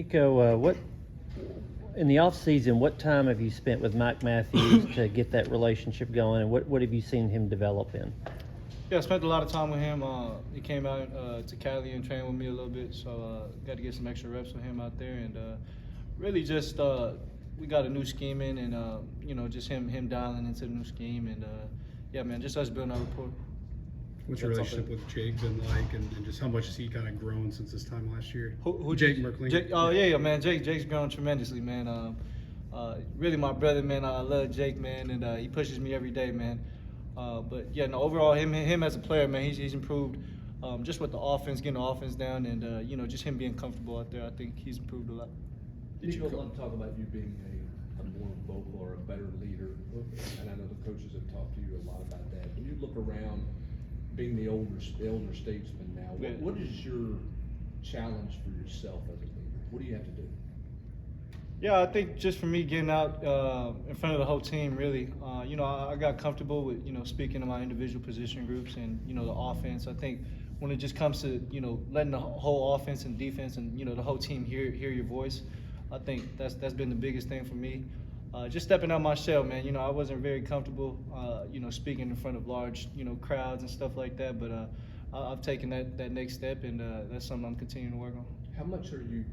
Nico, what in the off season? What time have you spent with Mike Matthews to get that relationship going, and what have you seen him develop in? Yeah, I spent a lot of time with him. He came out to Cali and trained with me a little bit, so got to get some extra reps with him out there, and really just we got a new scheme in, and just him dialing into the new scheme, and yeah, man, just us building our rapport. What's your relationship with Jake been like, and just how much has he kind of grown since this time last year? Who Jake Merkling? Yeah, man. Jake's grown tremendously, man. Really my brother, man. I love Jake, man, and he pushes me every day, man. But yeah, no, overall, him as a player, man, he's improved. Just with the offense, getting the offense down, and just him being comfortable out there, I think he's improved a lot. Nico, I'd love to talk about you being a more vocal or a better leader, and I know the coaches have talked to you a lot about that. When you look around, being the older statesman now, what is your challenge for yourself as a leader? What do you have to do? Yeah, I think just for me getting out in front of the whole team, really, I got comfortable with, speaking to my individual position groups and, the offense. I think when it just comes to, letting the whole offense and defense and, the whole team hear your voice, I think that's been the biggest thing for me. Just stepping out my shell, man. I wasn't very comfortable, speaking in front of large, crowds and stuff like that. But I've taken that next step, and that's something I'm continuing to work on. How much are you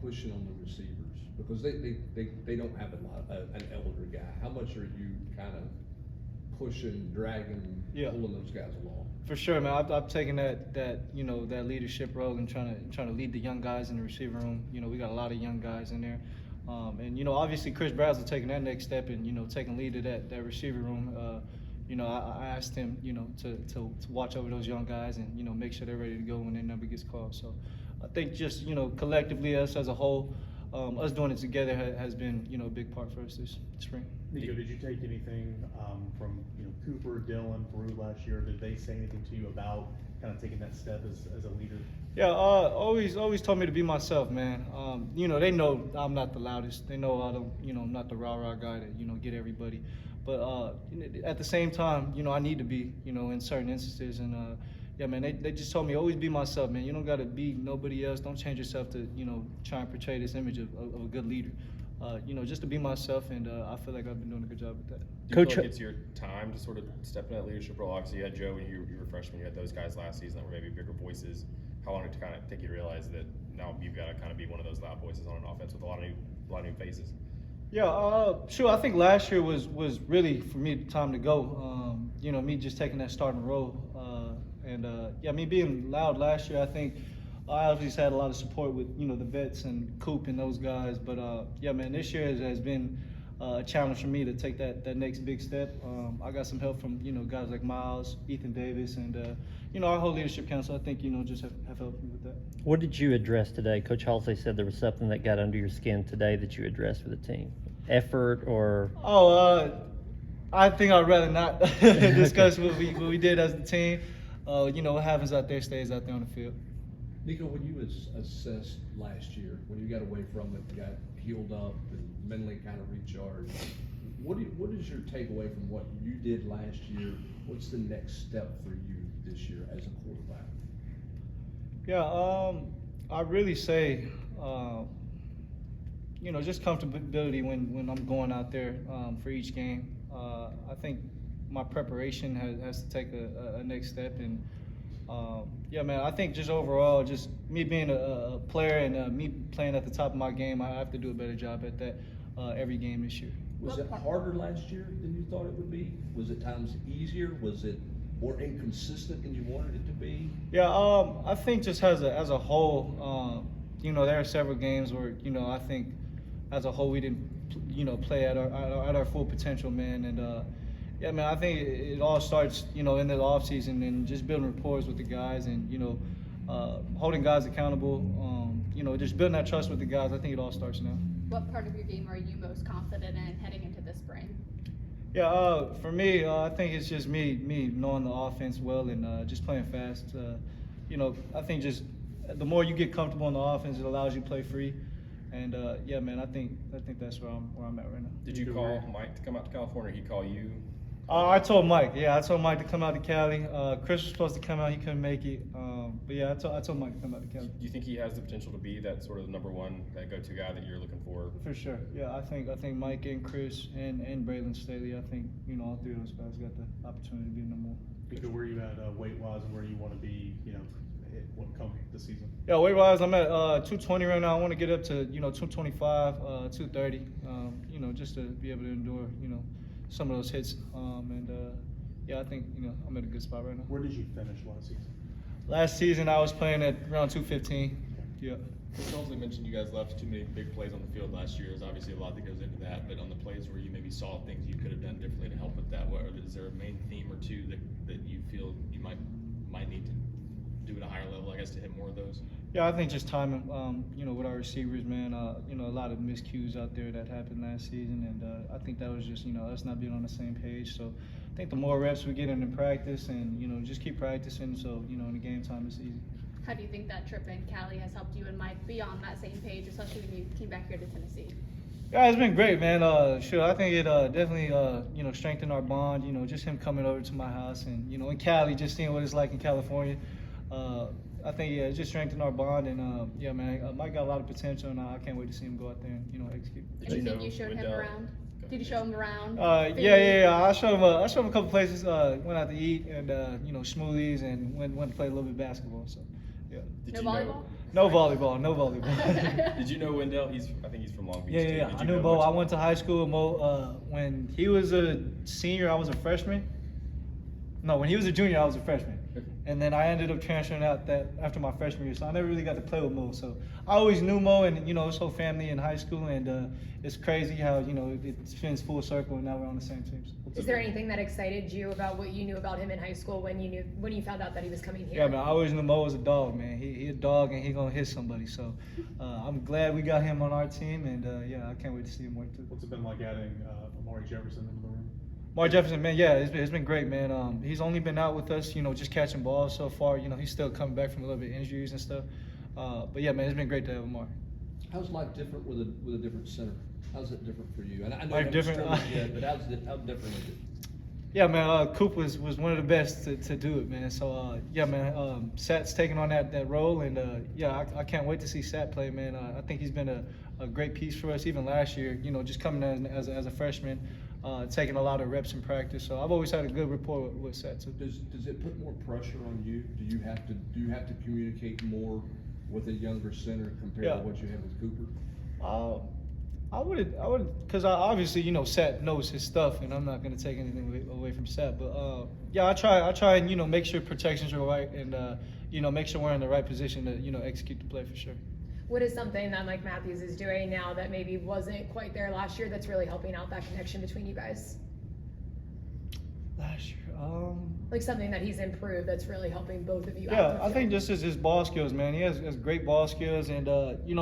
pushing on the receivers? Because they don't have an elder guy. How much are you kind of pushing, dragging, pulling those guys along? For sure, man. I've taken that leadership role and trying to lead the young guys in the receiver room. We got a lot of young guys in there. And obviously Chris Bradshaw taking that next step and taking lead of that receiver room. I asked him to watch over those young guys and make sure they're ready to go when their number gets called. So I think just collectively, us as a whole, us doing it together has been a big part for us this spring. Nico, did you take anything from Cooper, Dylan, Peru last year? Did they say anything to you about kind of taking that step as a leader? Yeah, always told me to be myself, man. They know I'm not the loudest. They know I don't, I'm not the rah-rah guy that, get everybody. But at the same time, I need to be, in certain instances. And yeah, man, they just told me always be myself, man. You don't got to be nobody else. Don't change yourself to, try and portray this image of a good leader. Just to be myself, and I feel like I've been doing a good job with that. Do you feel like it's your time to sort of step in that leadership role? Obviously, you had Joe when you were a freshman. You had those guys last season that were maybe bigger voices. How long did it kind of take you to realize that now you've got to kind of be one of those loud voices on an offense with a lot of new faces? Yeah, sure. I think last year was really for me the time to go. Me just taking that starting role, and me being loud last year. I think I obviously had a lot of support with the vets and Coop and those guys. But yeah, man, this year has been a challenge for me to take that next big step. I got some help from guys like Miles, Ethan Davis, and our whole leadership council. I think just have helped me with that. What did you address today? Coach Halsey said there was something that got under your skin today that you addressed with the team. Effort or? I think I'd rather not discuss what we did as a team. What happens out there stays out there on the field. Nico, when you assessed last year, when you got away from it, got healed up and mentally kind of recharged, what is your takeaway from what you did last year? What's the next step for you this year as a quarterback? Yeah, I really say, just comfortability when I'm going out there for each game. I think my preparation has to take a next step, and yeah, man, I think just overall, just me being a player and me playing at the top of my game, I have to do a better job at that every game this year. Was it harder last year than you thought it would be? Was it times easier? Was it more inconsistent than you wanted it to be? Yeah, I think just as a whole, there are several games where I think as a whole we didn't play at our full potential, man, and yeah, man, I think it all starts in the off season and just building rapport with the guys and holding guys accountable, just building that trust with the guys. I think it all starts now. What part of your game are you most confident in heading into the spring? Yeah, for me, I think it's just me knowing the offense well and just playing fast. I think just the more you get comfortable in the offense, it allows you to play free. And yeah, man, I think that's where I'm at right now. Did you call Mike to come out to California? Or he call you? I told Mike. Yeah, I told Mike to come out to Cali. Chris was supposed to come out. He couldn't make it. But yeah, I told Mike to come out to Cali. Do you think he has the potential to be that sort of number one, that go-to guy that you're looking for? For sure. Yeah, I think Mike and Chris and Braylon Staley. I think all three of those guys got the opportunity to be number one. Nico, where you at weight-wise and where you want to be, when come this season? Yeah, weight-wise, I'm at 220 right now. I want to get up to 225, 230. Just to be able to endure some of those hits. Yeah, I think I'm at a good spot right now. Where did you finish last season? Last season I was playing at around 215. Yeah. Coach Helmsley mentioned you guys left too many big plays on the field last year. There's obviously a lot that goes into that, but on the plays where you maybe saw things you could have done differently to help with that, is there a main theme or two that you feel you might need to do at a higher level, I guess, to hit more of those? Yeah, I think just timing, with our receivers, man, a lot of miscues out there that happened last season, and I think that was just, us not being on the same page. So I think the more reps we get in practice and, just keep practicing, so, in the game time it's easy. How do you think that trip in Cali has helped you and Mike be on that same page, especially when you came back here to Tennessee? Yeah, it's been great, man. Sure, I think it definitely, strengthened our bond. Just him coming over to my house and, in Cali, just seeing what it's like in California. I think, it just strengthened our bond. And, yeah, man, Mike got a lot of potential, and I can't wait to see him go out there and, execute. Anything you showed him around? Did you show him around? Yeah. I showed him a couple places. Went out to eat and, smoothies and went to play a little bit of basketball. So, yeah. Did No you volleyball? No volleyball. Did you know Wendell? I think he's from Long Beach. Yeah. Did I you knew know Mo. much I about went to high school with Mo. When he was a senior, I was a freshman. No, when he was a junior, I was a freshman. And then I ended up transferring out after my freshman year, so I never really got to play with Mo. So I always knew Mo and his whole family in high school, and it's crazy how it spins full circle, and now we're on the same teams. Is there anything that excited you about what you knew about him in high school when you found out that he was coming here? Yeah, man, I always knew Mo was a dog, man. He a dog, and he gonna hit somebody. So I'm glad we got him on our team, and yeah, I can't wait to see him work too. What's it been like adding Amari Jefferson into the room? Mark Jefferson, man, yeah, it's been great, man. He's only been out with us, just catching balls so far. He's still coming back from a little bit of injuries and stuff. But yeah, man, it's been great to have Amari. How's life different with a different center? How's it different for you? And I know Life you haven't different? started yet, but how different is it? Yeah, man, Coop was one of the best to do it, man. So, yeah, man, Sat's taking on that role, and yeah, I can't wait to see Sat play, man. I think he's been a great piece for us, even last year, just coming as a freshman, taking a lot of reps in practice. So I've always had a good rapport with Sat, too. Does it put more pressure on you? Do you have to communicate more with a younger center compared to what you have with Cooper? I would, because obviously, Sat knows his stuff, and I'm not going to take anything away from Sat. But yeah, I try and make sure protections are right, and make sure we're in the right position to execute the play for sure. What is something that Mike Matthews is doing now that maybe wasn't quite there last year that's really helping out that connection between you guys? Last year, like something that he's improved that's really helping both of you out. Yeah, I think just his ball skills, man. He has great ball skills, and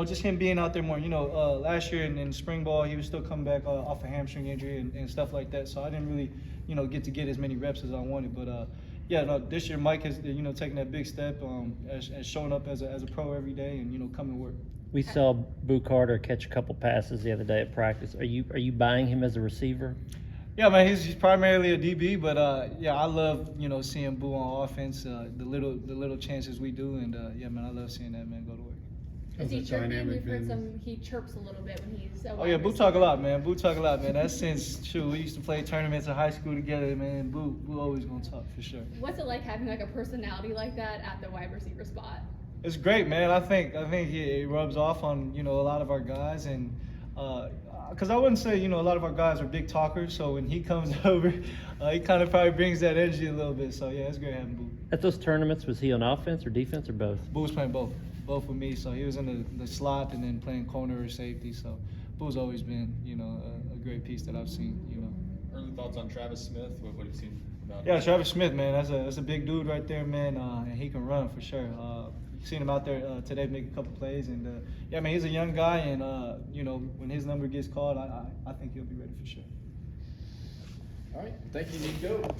just him being out there more. Last year in spring ball, he was still coming back off a hamstring injury and stuff like that. So I didn't really, get as many reps as I wanted. But yeah, no, this year Mike has, taken that big step, as showing up as a pro every day, and coming to work. We saw Boo Carter catch a couple passes the other day at practice. Are you buying him as a receiver? Yeah, man, he's primarily a DB, but yeah, I love seeing Boo on offense. The little chances we do, and yeah, man, I love seeing that man go to work. Is he How's that chirping? dynamic We've heard been? he chirps a little bit when he's a Oh wide yeah, Boo receiver. talk a lot, man. Boo talk a lot, man. That's since we used to play tournaments in high school together, man. Boo always gonna talk for sure. What's it like having like a personality like that at the wide receiver spot? It's great, man. I think he rubs off on a lot of our guys, and because I wouldn't say a lot of our guys are big talkers. So when he comes over, he kind of probably brings that energy a little bit. So yeah, it's great having Boo. At those tournaments, was he on offense or defense or both? Boo was playing both with me. So he was in the slot and then playing corner or safety. So Boo's always been a great piece that I've seen. Early thoughts on Travis Smith? What have you seen about Yeah, Travis Smith, man. That's a big dude right there, man. And he can run for sure. Seen him out there today make a couple plays, and yeah, man, he's a young guy, and when his number gets called, I think he'll be ready for sure. All right, thank you, Nico.